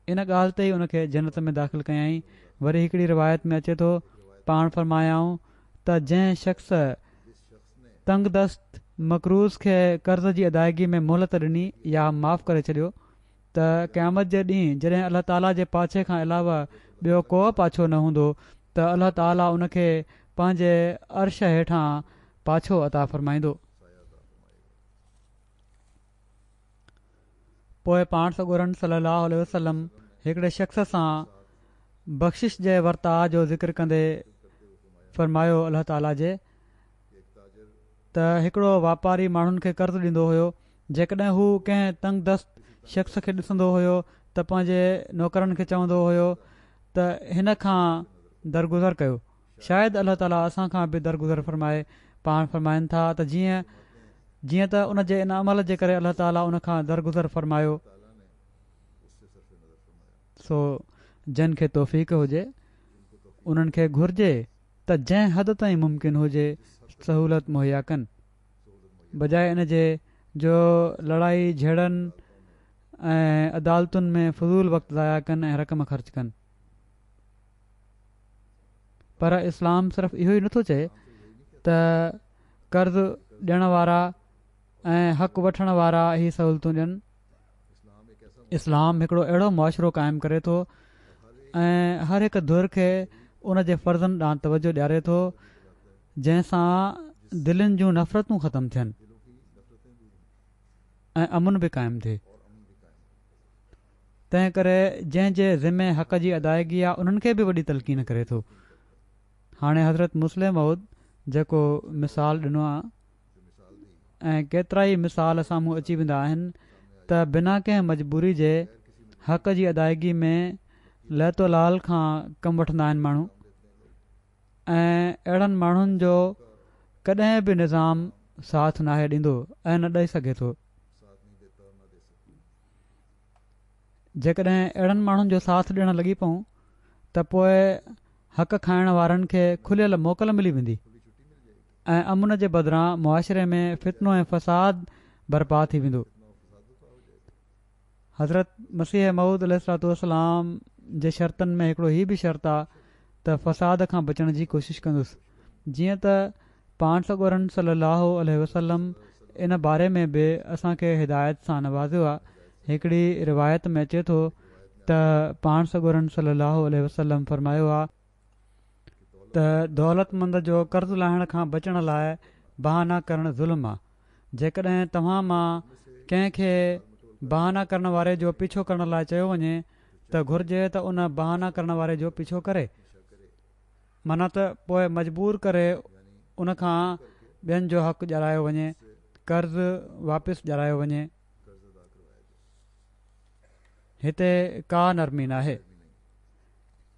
Speaker 2: इन ॻाल्हि ते ई उनखे जन्नत में दाख़िल कयईं। वरी हिकिड़ी रिवायत में अचे थो पाण फरमायाऊं त जंहिं शख़्स तंगदस्त मकरूज़ खे कर्ज़ जी अदायगी में मोहलत ॾिनी या माफ़ करे छॾियो त क़यामत जे ॾींहुं जॾहिं अल्लाह ताला जे पाछे खां अलावा ॿियो को पाछो न हूंदो त अल्लाह ताला उनखे पंहिंजे अर्श हेठां पाछो अता फ़रमाईंदो। पोइ पाण सगोरन सल्लल्लाहु अलैहि वसल्लम हिकिड़े शख़्स सां बख़्शिश जे वर्ताउ जो ज़िक्र कंदे फरमायो अल्लाह ताला जे त हिकिड़ो वापारी माण्हुनि खे कर्ज़ु ॾींदो हुयो। जेकॾहिं हू कंहिं तंगदस्त शख़्स खे ॾिसंदो हुयो त पंहिंजे नौकरनि खे चवंदो हुयो त हिन खां दरगुज़र कयो। शायदि अलाह ताला असां खां बि दरगुज़र फरमाए। पाण फरमाइनि था त जीअं त उन जे इन अमल जे करे अलाह ताला उन खां दरगुज़र फरमायो। सो जिन खे तौफ़ीक़ हुजे उन्हनि खे घुरिजे त जंहिं हद ताईं मुमकिन हुजे सहूलियत मुहैया कनि, बजाए इन जे जो लड़ाई झेड़नि ऐं अदालतुनि में फ़ज़ूल वक़्तु ज़ाया कनि ऐं रक़म ख़र्च कनि। पर इस्लाम सिर्फ़ु इहो ई नथो चए त कर्ज़ ॾियण वारा ऐं हक़ वठण वारा ई सहूलियतूं ॾियनि। इस्लाम हिकिड़ो अहिड़ो मुआशिरो क़ाइमु करे थो ऐं हर हिकु धुर खे उन जे फ़र्ज़नि ॾांहुं तवजो ॾियारे थो, जंहिंसां दिलनि जूं नफ़रतूं ख़तमु थियनि ऐं अमुन बि क़ाइमु थिए। तंहिं करे जंहिं जे ज़िमे हक़ जी अदायगी आहे उन्हनि खे बि वॾी तलक़ीन करे थो। हाणे हज़रत मुस्लिम मऊद जेको मिसाल ॾिनो आहे ऐं केतिरा ई मिसाल साम्हूं अची वेंदा आहिनि त बिना कंहिं मजबूरी जे हक़ जी अदायगी में लैतोलाल खां कमु वठंदा आहिनि माण्हू, ऐं अहिड़नि माण्हुनि जो कॾहिं बि निज़ाम साथ नाहे ॾींदो ऐं न ॾेई सघे थो। जेकॾहिं अहिड़नि माण्हुनि जो साथ ॾियणु लॻी पऊं त पोइ हक़ खाइण वारनि खे खुलियल मोकल मिली वेंदी ऐं अमुन जे बदिरां मुआशिरे में फितनो ऐं फ़साद बर्पा थी वेंदो। हज़रत मसीह मऊद अलैहिस्सलाम जे शर्तनि में हिकिड़ो हीअ बि शर्त आहे त फ़साद खां बचण जी कोशिशि कंदुसि। जीअं त पाण सॻोरन सल्लल्लाहु अलैहि वसल्लम इन बारे में बि असांखे हिदायत सां नवाज़ियो आहे। हिकिड़ी रिवायत में अचे थो त पाण सॻोरन सल्लल्लाहु अलैहि वसल्लम फरमायो आहे त दौलतमंद जो कर्ज़ु लाहिण खां बचण लाइ बहाना करणु ज़ुल्म आहे। जेकॾहिं तव्हां मां कंहिंखे बहाना करण वारे जो पीछो करण लाइ चयो वञे त घुर्जे त उन बहाना करण वारे जो पीछो करे, माना त पोइ मजबूर करे उन खां ॿियनि जो हक़ ॼारायो वञे, कर्ज़ु वापसि ॼारायो वञे। हिते का नरमी नाहे,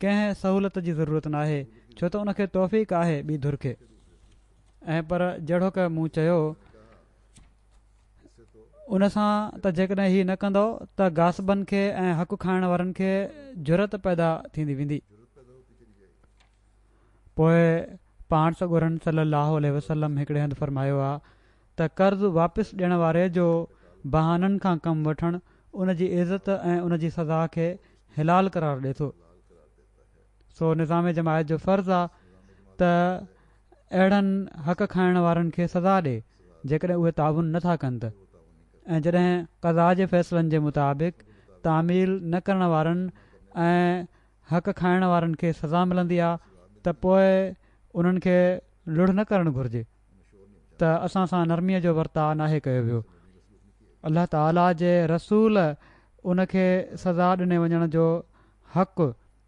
Speaker 2: कंहिं सहूलियत जी ज़रूरत नाहे, छो त उनखे तौफ़ीक़ आहे ॿी धुर खे। ऐं पर जहिड़ो की मूं चयो उन सां त जेकॾहिं हीअ न कंदो त गासिबनि खे ऐं हक़ खाइण वारनि खे ज़रूरत पैदा थींदी वेंदी। पोइ पाण सॻोरन सल्लल्लाहु अलैहि वसल्लम हिकिड़े हंधि फरमायो आहे त कर्ज़ु वापसि ॾियण वारे जो बहाननि खां कमु वठणु उन जी इज़त ऐं उन जी सज़ा खे हिलाल करार ॾिए थो। सो निज़ाम जमायत जो फ़र्ज़ु आहे त अहिड़नि हक़ खाइण वारनि खे सज़ा ॾिए जेकॾहिं उहे ताउन नथा कनि त, ऐं जॾहिं क़ज़ा जे फ़ैसिलनि जे मुताबिक़ तामील न करण वारनि ऐं हक़ खाइण वारनि खे सज़ा मिलंदी आहे त पोइ उन्हनि खे लुढ़ न करणु घुरिजे त असां सां नरमीअ जो वर्ताउ नाहे कयो वियो। अल्लाह ताला जे रसूल उनखे सज़ा ॾिने वञण जो हक़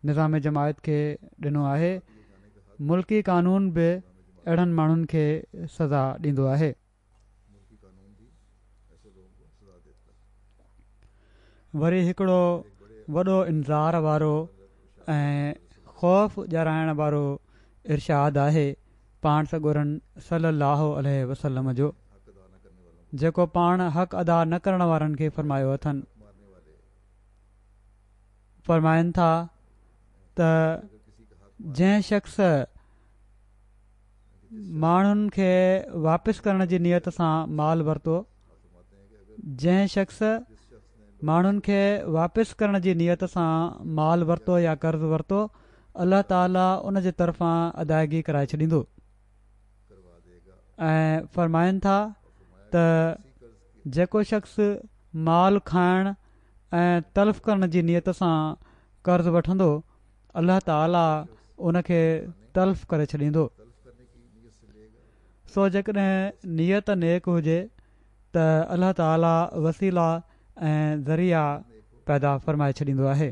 Speaker 2: निज़ाम जमायत खे ॾिनो आहे। मुल्की कानून बि अहिड़नि माण्हुनि खे सज़ा ॾींदो आहे। वरी हिकिड़ो वॾो इंज़ार वारो ऐं ख़ौफ़ ॼाराइण वारो इरशाद आहे पाण सॻोरन सल्लल्लाहु अलैहि वसल्लम जो, जेको पाण हक़ अदा न करण वारनि खे फरमायो अथनि। फरमाइनि था त जंहिं शख़्स माण्हुनि खे वापसि करण जी नियत सां माल वरितो, जंहिं शख़्स माण्हुनि खे वापसि करण जी नियत सां माल वरितो या कर्ज़ु वरितो, अल्लाह ताला उन जे तरफ़ां अदायगी कराए छॾींदो। ऐं फरमाइनि था त जेको शख़्स माल खाइण ऐं तल्फ़ करण जी नियत सां कर्ज़ु वठंदो, अल्लाह ताला उनखे तल्फ़ करे छॾींदो। सो जेकॾहिं नियत नेक हुजे त अल्लाह ताला वसीला ऐं ज़रिया पैदा फ़रमाए छॾींदो आहे।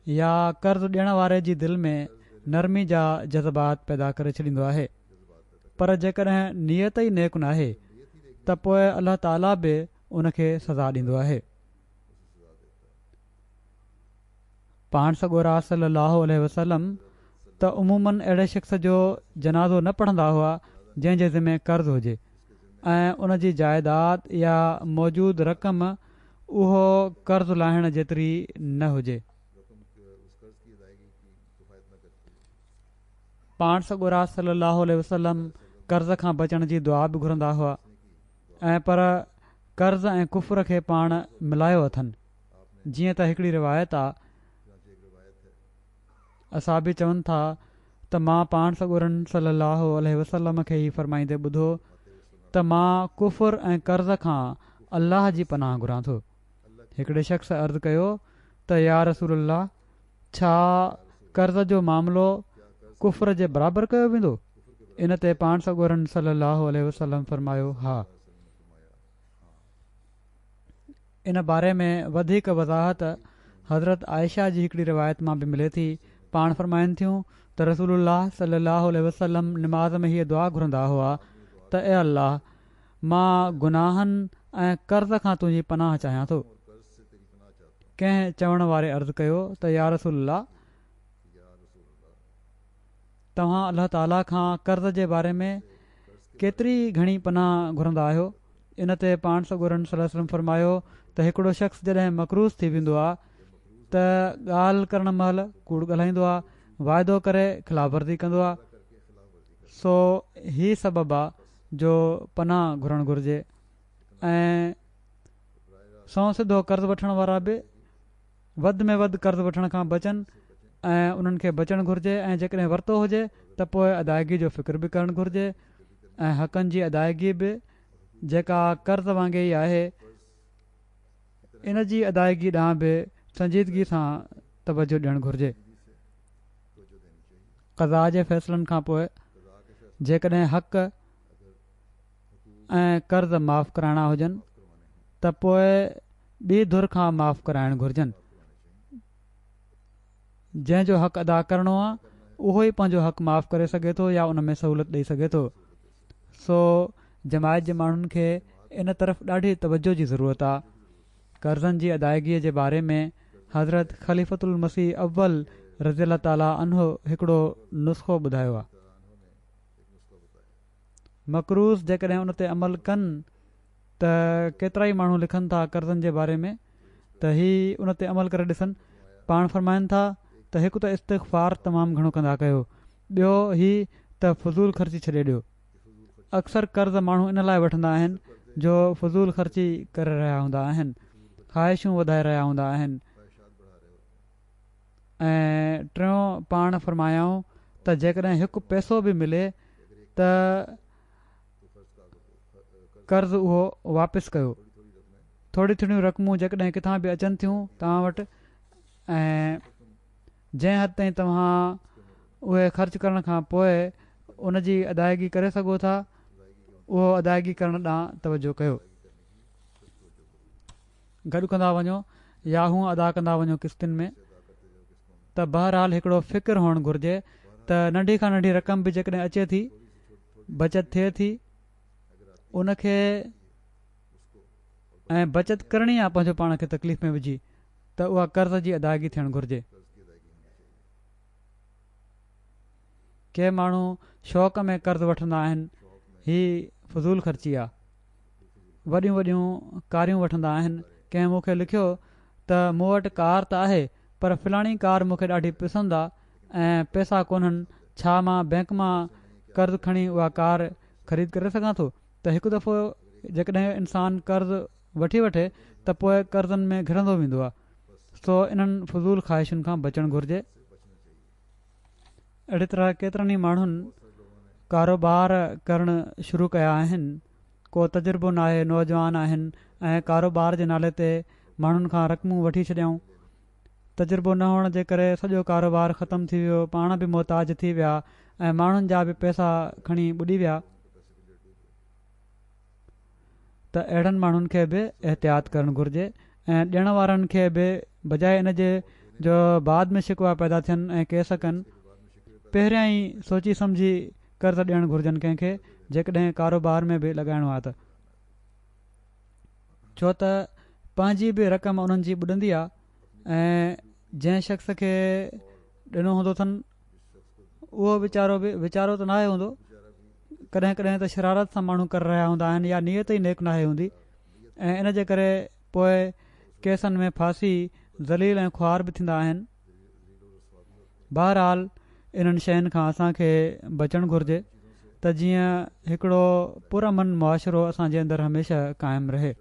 Speaker 2: या कर्ज़ु ॾियण वारे जी दिलि में नरमी जा जज़्बात पैदा करे छॾींदो आहे। पर जेकॾहिं नियत ई नेक न आहे त पोइ अलाह ताला बि उन खे सज़ा ॾींदो आहे। पाण सॻोरा सल्लल्लाहु अलैहि वसल्लम त उमूमनि अहिड़े शख़्स जो जनाज़ो न पढ़ंदा हुआ जंहिंजे ज़िमे कर्ज़ु हुजे ऐं उन जी जाइदाद या मौजूदु रक़म उहो कर्ज़ु लाहिण जेतिरी न हुजे। पाण सॻोरा सल्लल्लाहु अलैहि वसल्लम कर्ज़ खां बचण जी दुआ बि घुरंदा हुआ ऐं पर कर्ज़ ऐं कुफ़र खे पाण मिलायो अथनि। जीअं त हिकिड़ी रिवायत आहे, असां बि चवनि था त मां पाण सॻोरनि सल्लल्लाहु अलैहि वसल्लम खे ई फरमाईंदे ॿुधो त मां कुफ़र ऐं कर्ज़ खां अल्लाह जी पनाह घुरां थो। हिकिड़े शख़्स अर्ज़ु कयो त या रसूलल्लाह, छा कर्ज़ जो मामिलो कुफ़र जे बराबरि कयो वेंदो? इन ते पाण सॻोरनि सल्लल्लाहु अलैहि वसल्लम फरमायो, हा। इन बारे में वधीक वज़ाहत हज़रत आयशा जी हिकिड़ी रिवायत मां बि मिले थी। पाण फरमाइनि थियूं त रसूलुल्लाह सल्लल्लाहु अलैहि वसल्लम निमाज़ में हीअ दुआ घुरंदा हुआ त ए अल्लाह, मां गुनाहनि ऐं कर्ज़ खां तुंहिंजी पनाह चाहियां थो। कंहिं चवण वारे अर्ज़ु कयो त या रसूलल्लाह, तव्हां अल्लाह ताला खां कर्ज़ जे बारे में केतिरी घणी पनाह घुरंदा आहियो? इन ते पाण सॻोरनि सल्लल्लाहु अलैहि वसल्लम फरमायो त हिकिड़ो शख़्स जॾहिं मकरूज़ थी वेंदो आहे त ॻाल्हि करण महिल कूड़ ॻाल्हाईंदो आहे, वाइदो करे ख़िलाफ़वर्ज़ी कंदो आहे। सो ही सबबु आहे जो पनाह घुरणु घुरिजे ऐं सौ सिधो कर्ज़ु वठण वारा बि वधि में वधि कर्ज़ु वठण खां बचनि ऐं उन्हनि खे बचणु घुरिजे ऐं जेकॾहिं वरितो हुजे त पोइ अदायगी जो फ़िक्र बि करणु घुरिजे ऐं हक़नि जी अदायगी बि जेका कर्ज़ वांगुरु ई आहे इन जी अदायगी ॾांहुं बि संजीदगी सां तवजो ॾियणु घुरिजे। क़ज़ा जे फ़ैसिलनि खां पोइ जेकॾहिं हक़ ऐं कर्ज़ माफ़ु कराइणा हुजनि त पोइ ॿी धुर खां माफ़ु कराइणु घुरिजनि। जंहिंजो हक़ अदा करिणो आहे उहो ई पंहिंजो हक़ माफ़ु करे सघे थो या उन में सहूलियत ॾेई सघे थो। सो जमायत जे माण्हुनि खे इन तरफ़ ॾाढी तवजो जी ज़रूरत आहे। कर्ज़नि जी अदायगीअ जे बारे में हज़रत ख़लीफ़तुल मसीह अव्वल रज़ियल्लाहु ताला अन्हु हिकिड़ो नुस्ख़ो ॿुधायो आहे। मकरूज़ जेकॾहिं उन ते अमल कनि त केतिरा ई माण्हू लिखनि था कर्ज़नि जे बारे में त ही उन ते अमल करे ॾिसनि। पाण फरमाइनि था त हिकु त इस्तिग़फ़ार तमामु घणो कंदा कयो, ॿियो ही त फज़ूल ख़र्ची छॾे ॾियो। अक्सर कर्ज़ माण्हू इन लाइ वठंदा आहिनि जो फज़ूल ख़र्ची करे रहिया हूंदा आहिनि, ख़्वाहिशूं वधाए रहिया हूंदा आहिनि। ऐं टियों पाण फरमायाऊं त जेकॾहिं हिकु पैसो बि मिले त कर्ज़ु उहो वापसि कयो। थोरी थोरियूं रक़मूं जेकॾहिं किथां बि अचनि थियूं तव्हां वटि ऐं जंहिं हद ताईं तव्हां उहे ख़र्चु करण खां पोइ उन जी अदायगी करे सघो था उहो अदायगी करण ॾांहुं तवजो कयो। गॾु कंदा वञो या हूअं अदा कंदा वञो क़िस्तनि में। त बहरहाल हिकिड़ो फ़िक्र हुअणु घुरिजे त नंढी खां नंढी रक़म बि जेकॾहिं अचे थी, बचति थिए थी, उनखे ऐं बचति करणी आहे पंहिंजो पाण खे तकलीफ़ में विझी त उहा कर्ज़ जी अदायगी थियणु घुरिजे। के माण्हू शौक़ में कर्ज़ु वठंदा आहिनि, ही फज़ूल ख़र्ची आहे। वॾियूं वॾियूं कारियूं वठंदा आहिनि। कंहिं मूंखे लिखियो त मूं वटि कार त आहे पर फ़लाणी कार मूंखे ॾाढी पसंदि आहे ऐं पैसा कोन्हनि, छा मां बैंक मां कर्ज़ु खणी उहा कार ख़रीद करे सघां थो? त हिकु दफ़ो जेकॾहिं इंसानु कर्ज़ु वठी वठे त पोइ कर्ज़नि में घिरंदो वेंदो आहे। सो इन्हनि फज़ूल ख़्वाहिशुनि खां बचणु घुरिजे। अहिड़ी तरह केतिरनि ई माण्हुनि कारोबार करणु शुरू कया आहिनि। को तजुर्बो न आहे, नौजवान आहिनि ऐं कारोबार जे नाले ते माण्हुनि खां रक़मूं वठी छॾियऊं। तजुर्बो न हुअण जे करे सॼो कारोबार ख़तमु थी वियो, पाण बि मोहताज थी विया ऐं माण्हुनि जा बि पैसा खणी ॿुॾी विया। त अहिड़नि माण्हुनि खे बि एहतियात करणु घुरिजे ऐं ॾियण वारनि खे बि बजाए इन जे जो बाद में शिकवा पैदा थियनि ऐं केस कनि, पहिरियां ई सोची सम्झी कर्ज़ ॾियणु घुरिजनि कंहिंखे जेकॾहिं कारोबार में बि लॻाइणो आहे त, छो त पंहिंजी बि रक़म उन्हनि जी ॿुॾंदी आहे ऐं जंहिं शख़्स खे ॾिनो हूंदो अथनि उहो वीचारो त नाहे हूंदो, कॾहिं कॾहिं त शरारत सां माण्हू करे रहिया हूंदा आहिनि या नियत ई नेक नाहे हूंदी, ऐं इन जे करे पोइ केसनि में फासी ज़लील ऐं ख़्वार बि थींदा आहिनि। बहरहाल इन्हनि शयुनि खां असांखे बचणु घुरिजे त जीअं हिकिड़ो पुरअमन मुआशिरो असांजे अंदरि हमेशह क़ाइमु रहे।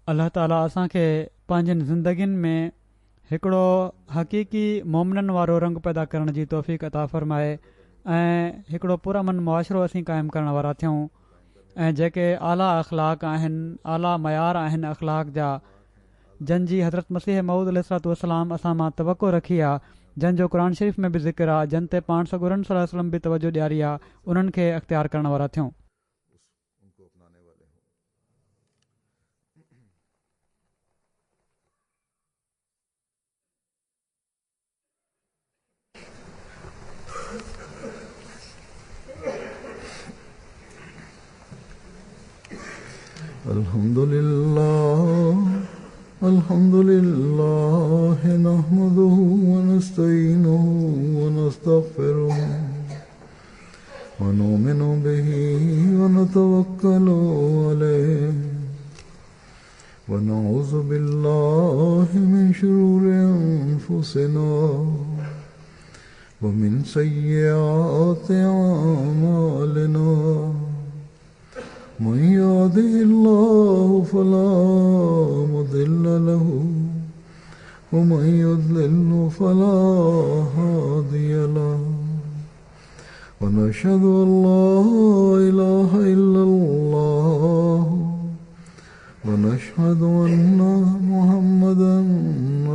Speaker 2: अलाह ताला असांखे पंहिंजनि ज़िंदगियुनि में हिकिड़ो हक़ीक़ी मोमिननि वारो रंग पैदा करण जी तौफ़ीक़ अता फ़रमाए ऐं हिकिड़ो पुरअमन मुआशिरो असीं क़ाइमु करण वारा थियूं, ऐं जेके आला अख़लाक आहिनि, आला मयार आहिनि अख़लाक जा, जंहिंजी हज़रत मसीह मऊद अलैहिस्सलाम असां मां तवक़ो रखी आहे, जंहिंजो क़ुर शरीफ़ में बि ज़िक्र आहे, जंहिं ते पाण सॻुरनि सल्लल्लाहु अलैहि वसल्लम बि तवजो ॾियारी आहे, उन्हनि खे अख़्तियार करण वारा थियूं।
Speaker 1: अल्हम्दुलिल्लाह नहमदुहु व नस्तईनुहु व नस्तगफिरुहु व नुमिनु बिही व नतवक्कलु अलैहि व नऊज़ु बिल्लाहि मिन शुरूरि अनफुसिना व मिन सय्यिआति अअमालिना। मन यहदिहिल्लाहु फला मुदिल्ल लहु व मन युद्लिल्हु फला हादिय लहु व नशहदु अल्ला इलाहा इल्लल्लाह व नशहदु अन्ना मुहम्मदन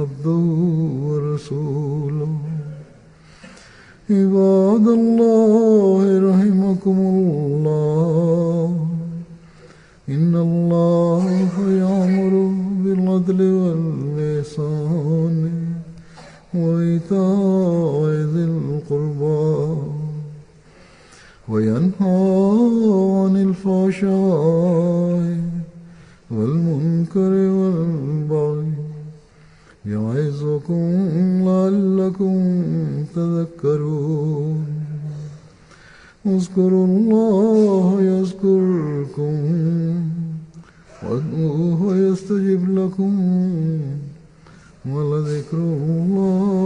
Speaker 1: अब्दुहु व रसूलुहु। इबादल्लाहि रहिमकुमुल्लाह इन्नल्लाह यामुरु बिल अदलि वल इहसानि व ईताइ ज़िल क़ुर्बा व यन्हा अनिल फ़हशाइ वल मुनकरि वल बग़ि यइज़ुकुम लअल्लकुम तज़क्करून। उज़्कुरुल्लाह यज़्कुरकुम वदऊहु यस्तजिब लकुम व लज़िक्रुल्लाहि